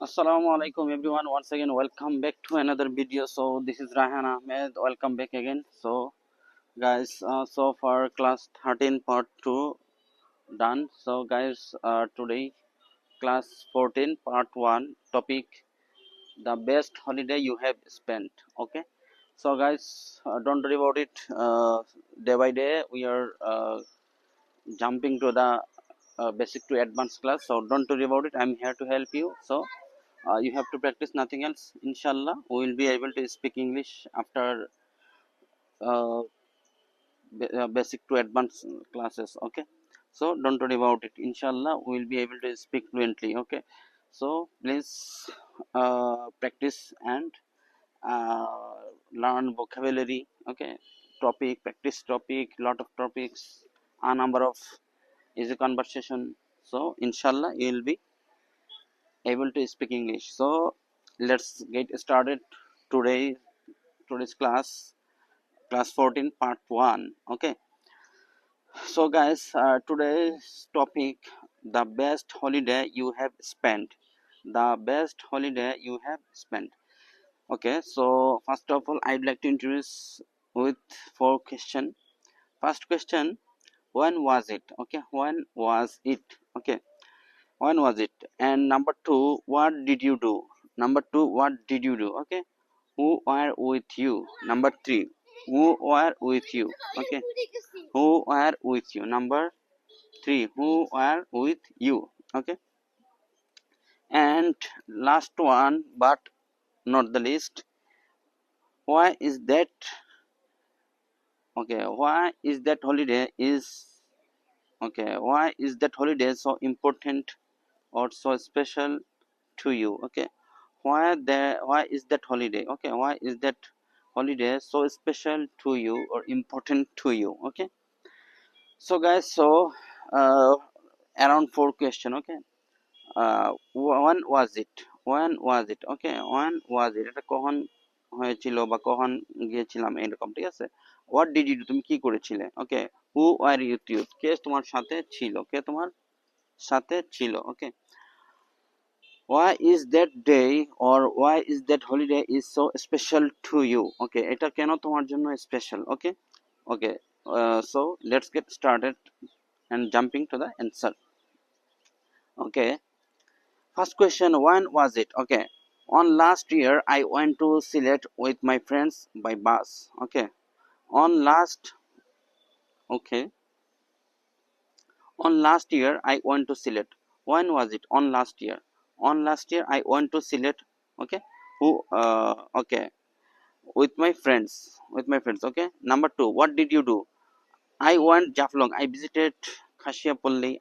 Assalamu alaikum everyone. Once again, welcome back to another video. So this is Rahan Ahmed. Welcome back again. So guys, so far class 13 part 2 done. So guys, today class 14 part 1 topic, the best holiday you have spent. Okay. So guys, don't worry about it. Day by day we are jumping to the basic to advanced class. So don't worry about it. I'm here to help you. So you have to practice, nothing else. Inshallah we will be able to speak English after uh, basic to advanced classes. Okay, so don't worry about it. Inshallah we will be able to speak fluently. Okay, so please practice and uh, learn vocabulary. Okay, topic, practice topic, lot of topics, a number of easy conversation. So inshallah you will be able to speak English. So let's get started today. Today's class 14 part 1. Okay, so guys, today's topic, the best holiday you have spent. The best holiday you have spent. Okay, so first of all I'd like to introduce with 4 question. First question, when was it? Okay, when was it? Okay, when was it? And number 2, what did you do? Number 2, what did you do? Okay, who were with you? Number 3, who were with you? Okay, who were with you? Number 3, who were with you? Okay, and last one but not the least, why is that? Okay, why is that holiday is, okay, why is that holiday so important or so special to you? Okay, why is that holiday, okay, why is that holiday so special to you or important to you? Okay, so guys, so uh, around 4 question. Okay, when was it? When was it? Okay, when was it? এটা কখন হয়েছিল বা কখন গিয়েছিলাম এরকম, ঠিক আছে? What did you do? তুমি কি করেছিলে? Okay, who were you with you? কে তোমার সাথে ছিল? কে তোমার সাথে ছিল? Okay, why is that day or why is that holiday is so special to you? Okay, এটা কেন তোমার জন্য special? Okay, okay, so let's get started and jumping to the answer. Okay, first question, when was it? Okay, on last year I went to Sylhet with my friends by bus. Okay, on last, okay, on last year I went to Sylhet. When was it? On last year. On last year I went to Sylhet. Okay, who okay, with my friends, with my friends. Okay, number 2, what did you do? I went Jaflong. I visited Khashiapalli.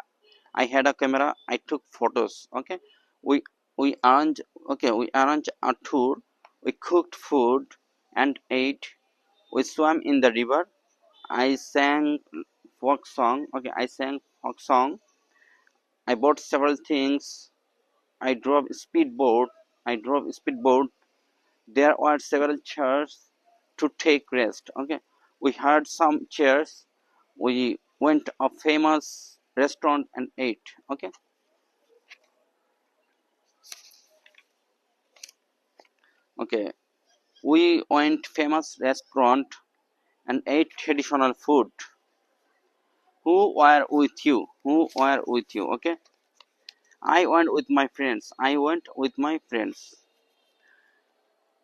I had a camera. I took photos. Okay, we we arranged, okay, we arranged a tour. We cooked food and ate. We swam in the river. I sang folk song. Okay, I sang folk song. I bought several things. I drove speedboat. I drove speedboat. There were several chairs to take rest. Okay, we had some chairs. We went a famous restaurant and ate. Okay, okay, we went famous restaurant and ate traditional food. Who were with you? Who were with you? Okay, I went with my friends. I went with my friends.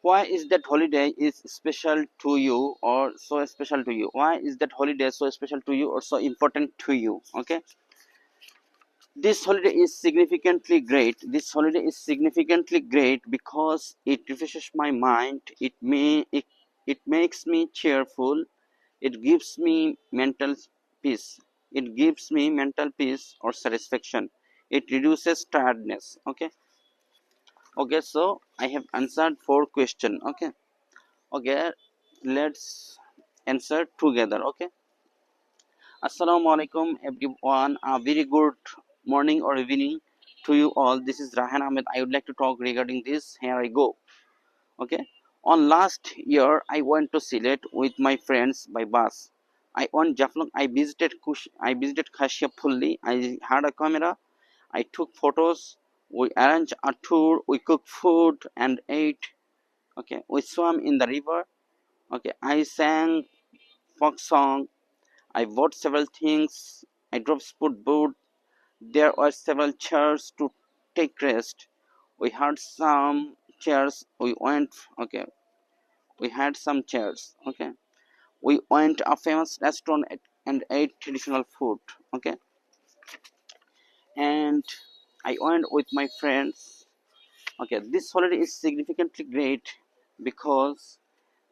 Why is that holiday is special to you or so special to you? Why is that holiday so special to you or so important to you? Okay, this holiday is significantly great. This holiday is significantly great because it refreshes my mind. It makes me cheerful. It gives me mental peace. It gives me mental peace or satisfaction. It reduces tiredness. Okay, okay, so I have answered 4 question. Okay, okay, let's answer together. Okay, assalamu alaikum everyone, a very good morning or evening to you all. This is Rahan Ahmed. I would like to talk regarding this. Here I go. Okay, on last year I went to Sylhet with my friends by bus. I went Jaflong. I visited Khashia Pulli. I had a camera. I took photos. We arranged a tour, we cooked food and ate. Okay, we swam in the river. Okay, I sang folk song. I bought several things. I drove speedboat. There were several chairs to take rest. We had some chairs. We had some chairs. Okay, we went a famous restaurant and ate traditional food. Okay, and I went with my friends. Okay, this holiday is significantly great because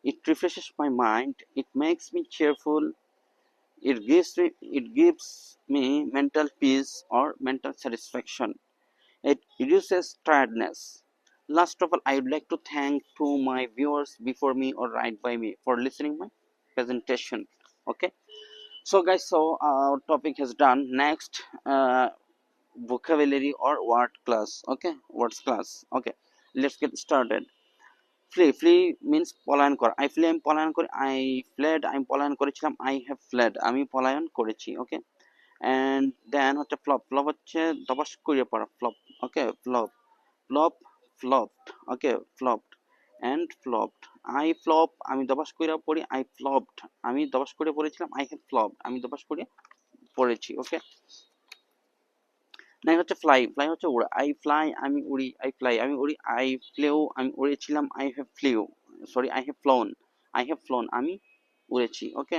it refreshes my mind. It makes me cheerful. It gives me mental peace or mental satisfaction. It reduces tiredness. Last of all, I would like to thank to my viewers before me or right by me for listening my presentation. Okay, so guys, so our topic is done. Next, vocabulary or word class. Okay, words class. Okay, let's get started. Flee means পলায়ন করা। I flee আমি পলায়ন করি। I fled আমি পলায়ন করেছিলাম। I have fled আমি পলায়ন করেছি। ওকে, and then হচ্ছে flop হচ্ছে দবাস করে পড়া। flop, okay, flopped, okay, flopped and flopped। I flop আমি দবাস করে পড়ি। I flopped আমি দবাস করে পড়েছিলাম। I have flopped আমি দবাস করে পড়েছি। ওকে, নাই হচ্ছে ফ্লাই হচ্ছে উড়া। আই ফ্লাই আমি উড়ি। আই ফ্লাই আমি উড়ি। আই ফ্লেউ আমি উড়েছিলাম। I have flew sorry I have flown আমি উড়েছি। ওকে,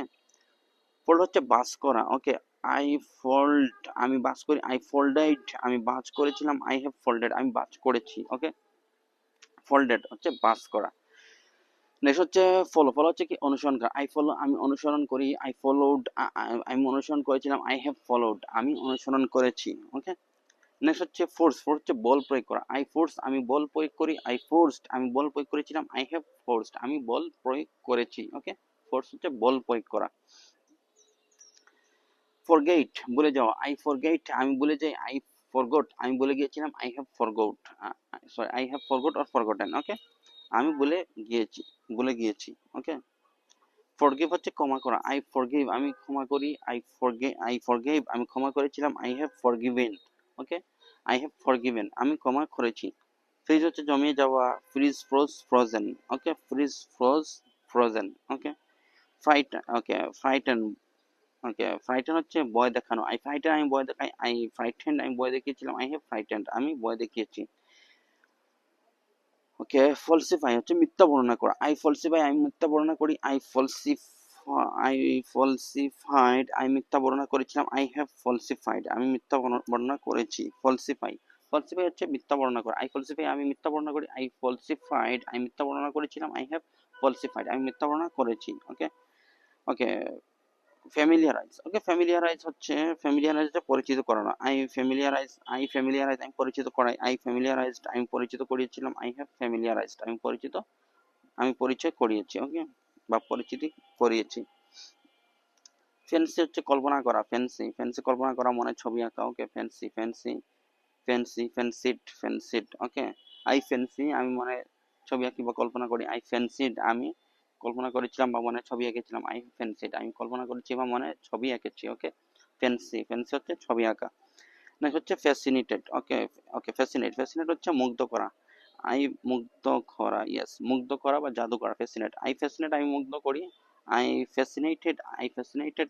ফোল্ড হচ্ছে বাস করা। ওকে, আই ফোল্ড আমি বাস করি। আই ফোল্ডেড আমি বাজ করেছিলাম। আই হ্যাভ ফোল্ডেড আমি বাজ করেছি। ওকে, ফোল্ডেড হচ্ছে বাস করা। নেক্সট হচ্ছে ফলো হচ্ছে কি অনুসরণ করা। আই ফলো আমি অনুসরণ করি। আই ফলোড আমি অনুসরণ করেছিলাম। আই হ্যাভ ফলোড আমি অনুসরণ করেছি। ওকে, নেক্সট হচ্ছে ফোর্স হচ্ছে বল প্রয়োগ করা। আই ফোর্স আমি বল প্রয়োগ করি। আই ফোর্সড আমি বল প্রয়োগ করেছিলাম। আই হ্যাভ ফোর্সড আমি বল প্রয়োগ করেছি। ওকে, ফোর্স হচ্ছে বল প্রয়োগ করা। ফরগেট ভুলে যাওয়া। আই ফরগেট আমি ভুলে যাই। আই ফরগট আমি ভুলে গিয়েছিলাম। I have forgot sorry I have forgot or forgotten. Okay, আমি ভুলে গিয়েছি। ওকে, ফরগিভ হচ্ছে ক্ষমা করা। আই ফরগিভ আমি ক্ষমা করি। আই ফরগিভ আমি ক্ষমা করেছিলাম। I have forgiven. Okay, I have forgiven আমি ক্ষমা করেছি। ফ্রিজ হচ্ছে জমিয়ে যাওয়া। Freeze froze frozen. Okay, freeze froze frozen. Okay, frighten. Okay, frighten হচ্ছে ভয় দেখানো। আই ফ্রাইটেন আমি ভয় দেখাই। আই ফ্রাইটেন্ড আমি ভয় দেখিয়েছিলাম। আই হ্যাভ ফ্রাইটেন্ড আমি ভয় দেখিয়েছি। ওকে, ফলসিফাই হচ্ছে মিথ্যা বর্ণনা করা। আই ফলসিফাই আমি মিথ্যা বর্ণনা করি। আই ফলসিফাইড আমি মিথ্যা বর্ণনা করেছিলাম। আই হ্যাভ ফলসিফাইড আমি মিথ্যা বর্ণনা করেছি। ফলসিফাই হচ্ছে মিথ্যা বর্ণনা করা। আই ফলসিফাই আমি মিথ্যা বর্ণনা করি। আই ফলসিফাইড আমি মিথ্যা বর্ণনা করেছিলাম। আই হ্যাভ ফলসিফাইড আমি মিথ্যা বর্ণনা করেছি। ওকে, ওকে, ফ্যামিলিয়ারাইজ হচ্ছে পরিচিত করানো। আই ফ্যামিলিয়ারাইজ আমি পরিচিত করাই। আই ফ্যামিলিয়ারাইজড আমি পরিচিত করিয়েছিলাম। আই হ্যাভ ফ্যামিলিয়ারাইজড আমি পরিচয় করিয়েছি। ওকে, বা পরিচিতি করিয়েছি। ফ্যান্সি হচ্ছে কল্পনা করা। ফ্যান্সি কল্পনা করা, মনে ছবি আঁকা। ওকে, ফ্যান্সিড। ওকে, আই ফ্যান্সি আমি মনে ছবি আঁকি বা কল্পনা করি। আই ফ্যান্সিড আমি কল্পনা করেছিলাম বা মনে ছবি এঁকেছিলাম। আই ফ্যান্সিড আমি কল্পনা করেছি বা মনে ছবি এঁকেছি। ওকে, ফ্যান্সি হচ্ছে ছবি আঁকা। নেক্সট হচ্ছে ফ্যাসিনেটেড। ওকে, ফ্যাসিনেট হচ্ছে মুগ্ধ করা। আই মুগ্ধ করা, ইয়েস, মুগ্ধ করা বা জাদু করা। ফ্যাসিনেট আমি মুগ্ধ করি। আই ফ্যাসিনেটেড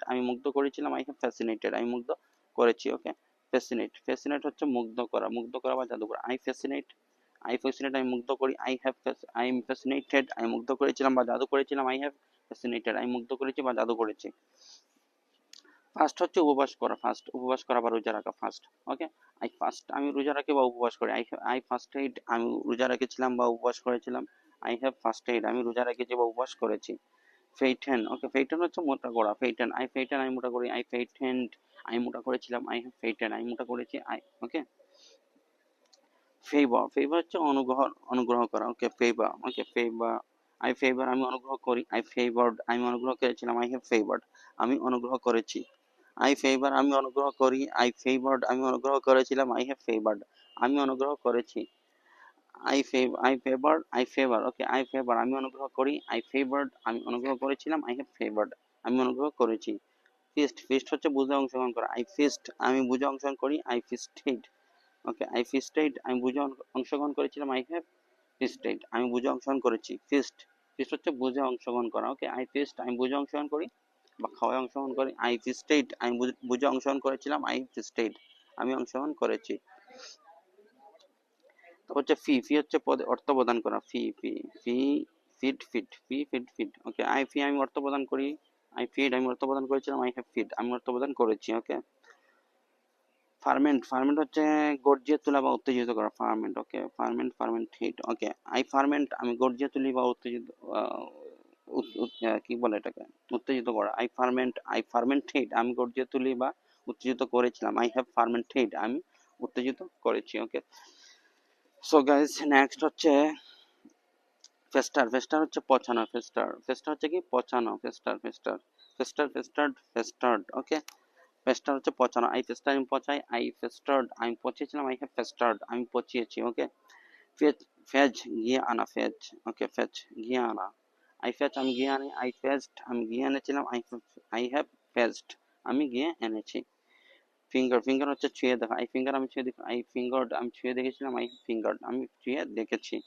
আমি মুগ্ধ করেছিলাম। আই হ্যাভ ফ্যাসিনেটেড আমি মুগ্ধ করেছি। ওকে, ফ্যাসিনেট হচ্ছে মুগ্ধ করা বা জাদু করা। আই ফ্যাসিনেট আমি মুগ্ধ করি। আই এম ফ্যাসিনেটেড আমি মুগ্ধ করেছিলাম বা জাদু করেছিলাম। আই হ্যাভ ফ্যাসিনেটেড আমি মুগ্ধ করেছি বা জাদু করেছি। ফাস্ট হচ্ছে উপবাস করা বা রোজা রাখা। ফাস্ট, ওকে, আমি রোজা রাখি বা উপবাস করি। আই ফাস্টেড আমি রোজা রেখেছিলাম বা উপবাস করেছিলাম। আই হ্যাভ ফাস্টেড আমি রোজা রেখেছি বা উপবাস করেছি। ফেইটেন, ওকে, ফেইটেন হচ্ছে মোটা করা। ফেইটেন আমি মোটা করি। আই ফেইটেন্ড আমি মোটা করেছিলাম। আই হ্যাভ ফেইটেন আমি মোটা করেছি। ওকে, ফেভার হচ্ছে অনুগ্রহ করা। ওকে, ফেভার আমি অনুগ্রহ করি। আই ফেভার্ড আমি অনুগ্রহ করেছিলাম। আই হ্যাভ ফেভার্ড আমি অনুগ্রহ করেছি। আই ফেভার আমি অনুগ্রহ করি। আমি অনুগ্রহ করেছিলাম। আই হ্যাভ ফেভার্ড আমি অনুগ্রহ করেছি। I favour, okay, I favour আমি অনুগ্রহ করি। আই ফেভার্ড আমি অনুগ্রহ করেছিলাম। আই হ্যাভ ফেভার্ড আমি অনুগ্রহ করেছি। ফিস্ট হচ্ছে বুঝে অংশগ্রহণ করা। আই ফিস্ট আমি বুঝে অংশগ্রহণ করি। I fisted okay I fisted আমি বুঝে অংশগ্রহণ করেছিলাম, আই হ্যাভ ফিস্টেড আমি বুঝে অংশগ্রহণ করেছি। ফিস্ট ফিস্ট হচ্ছে বুঝে অংশগ্রহণ করা। ওকে আই ফিস্ট আমি বুঝে অংশগ্রহণ করি বা খাওয়ায় অংশগ্রহণ করি। আই ফিস্টেড আমি বুঝে অংশগ্রহণ করেছিলাম, আই ফিস্টেড আমি অংশগ্রহণ করেছি। তো হচ্ছে ফি ফি হচ্ছে অর্থ প্রদান করা। Fee fee fee feed feed fee feed feed okay I fee আমি অর্থ প্রদান করি, আই ফিড আমি অর্থ প্রদান করেছিলাম, আই হ্যাভ ফিড আমি অর্থ প্রদান করেছি। ওকে ফার্মেন্ট ফার্মেন্ট হচ্ছে গর্জিয়ে তোলা বা উত্তেজিত করা। Ferment okay ferment ferment heat okay I ferment আমি গর্জিয়ে তুলি বা উত্তেজিত কি বলে এটাকে উত্তেজিত করা। আই ফার্মেন্ট হিট আমি গর্জিয়ে তুলি বা উত্তেজিত করেছিলাম, আই হ্যাভ ফার্মেন্ট হিট আমি উত্তেজিত করেছি। ওকে সো গাইস নেক্সট হচ্ছে ফেস্টার। ফেস্টার হচ্ছে পচানো। ফেস্টার ফেস্টার হচ্ছে কি পচানো। ফেস্টার ফেস্টার ফেস্টার ফেস্টার্ড ফেস্টার্ড ওকে ফেস্টার হচ্ছে পচানো। আই ফেস্টার আমি পচাই, আই ফেস্টার্ড আমি পচিয়েছিলাম, আই হ্যাভ ফেস্টার্ড আমি পচিয়েছি। ওকে ফেজ ফেজ গিয়ে আনা। ফেজ ওকে ফেজ গিয়ে আনা। আই ফেজ আমি গিয়ে আনি, আই ফেজড আমি গিয়ে এনেছিলাম, আই হ্যাভ ফেজড আমি গিয়ে এনেছি। ফিঙ্গার ফিঙ্গার হচ্ছে ছুঁয়ে দেখা। আই ফিঙ্গার আমি ছুঁয়ে দেখি, আই ফিঙ্গার্ড আমি ছুঁয়ে দেখেছিলাম, আই ফিঙ্গার্ড আমি ছুঁয়ে দেখেছি।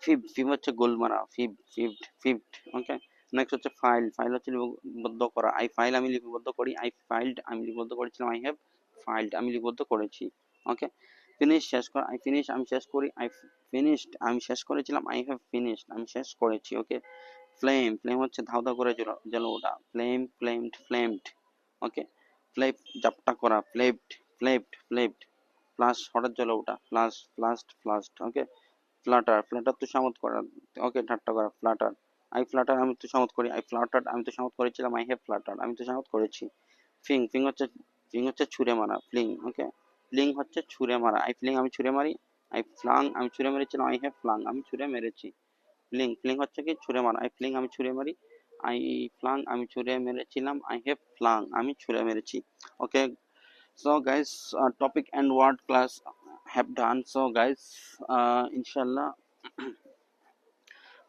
ফিব ফিব হচ্ছে গোল মারা। ফিভড ওকে নেক্সট হচ্ছে ফাইল ফাইল হচ্ছে লিপিবদ্ধ করা। আই ফাইল আমি লিপিবদ্ধ করি, আই ফাইলড আমি লিপিবদ্ধ করেছিলাম, আই হ্যাভ ফাইলড আমি লিপিবদ্ধ করেছি। ওকে ফিনিশ শেষ করা। আই ফিনিশ আমি শেষ করি, আই ফিনিশড আমি শেষ করেছিলাম, আই হ্যাভ ফিনিশড আমি শেষ করেছি। ওকে ফ্লেম ফ্লেম হচ্ছে ধাউ ধাউ করে জ্বলে ওঠা। ফ্লেমড ওকে ফ্লেপ জাপটা করা। ফ্লেপড ফ্লাশ হঠাৎ জ্বলে ওঠা। ফ্লাস্ট ওকে ফ্লাটার ফ্লাটার তুষামত করা। ওকে ঠাট্টা করা। ফ্লাটার আই ফ্লাটার আমি তুষামত করি, আই ফ্লাটার্ড আমি তুষামত করেছিলাম, আই হ্যাভ ফ্লাটার আমি তুষামত করেছি। ফিং হচ্ছে ছুঁড়ে মারা। ওকে ফ্লিং হচ্ছে ছুঁড়ে মারা। আই ফ্লিং আমি ছুঁড়ে মারি, আই ফ্লাং আমি ছুঁড়ে মেরেছিলাম, আই হ্যাভ ফ্লাং আমি ছুঁড়ে মেরেছি। ফ্লিং হচ্ছে কি ছুঁড়ে মারা। আই ফ্লিং আমি ছুঁড়ে মারি, আই ফ্লাং আমি ছুঁড়ে মেরেছিলাম, আই হ্যাভ ফ্লাং আমি ছুঁড়ে মেরেছি। ওকে so guys topic and word class have done. So guys inshallah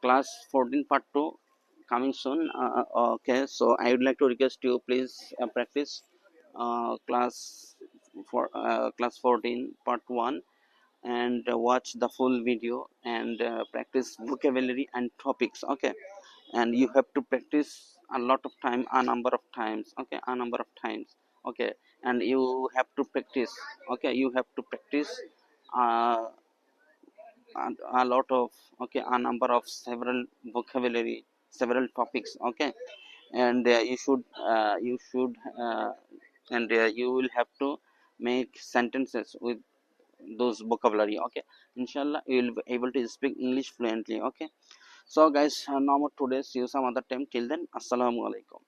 class 14 part 2 coming soon. Okay so I would like to request you please practice class 14 part 1 and watch the full video and practice vocabulary and topics. Okay and you have to practice a lot of time, a number of times. Okay a number of times. Okay and you have to practice. Okay you have to practice uh, a lot of, okay a number of several vocabulary, several topics. Okay and you should and you will have to make sentences with those vocabulary. Okay inshallah you will be able to speak English fluently. Okay so guys no more today, see you some other time. Till then assalamu alaikum.